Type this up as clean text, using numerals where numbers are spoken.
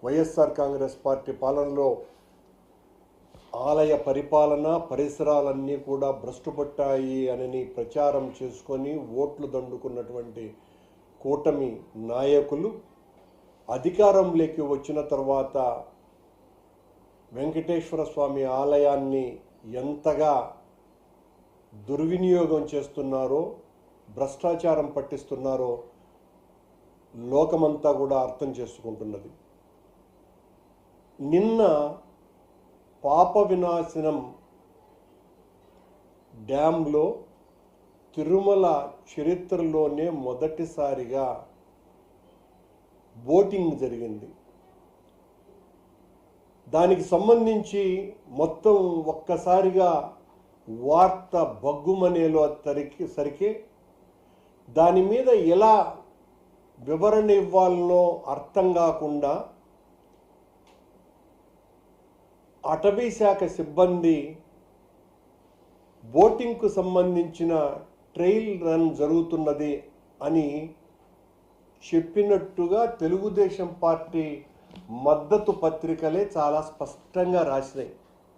YSR Congress party పాలనలో ఆలయ పరిపాలన పరిసరాలన్నీ కూడా భ్రష్టుపట్టాయి అని ప్రచారం చేసుకొని ఓట్లు దండుకున్నటువంటి కూటమి నాయకులు అధికారంలోకి వచ్చిన తర్వాత వెంకటేశ్వర స్వామి ఆలయాన్ని ఎంతగా దుర్వినియోగం చేస్తున్నారో, భ్రష్టాచారం పట్టిస్తున్నారో లోకమంతా కూడా అర్థం చేసుకుంటున్నది. నిన్న పాప వినాశనం డ్యాంలో తిరుమల చరిత్రలోనే మొదటిసారిగా బోటింగ్ జరిగింది. దానికి సంబంధించి మొత్తం ఒక్కసారిగా వార్త బగ్గుమనేలో సరికి దాని మీద ఎలా వివరణ ఇవ్వాలనో అర్థం కాకుండా అటవీ శాఖ సిబ్బంది బోటింగ్కు సంబంధించిన ట్రయల్ రన్ జరుగుతున్నది అని చెప్పినట్టుగా తెలుగుదేశం పార్టీ మద్దతు పత్రికలే చాలా స్పష్టంగా రాసినాయి.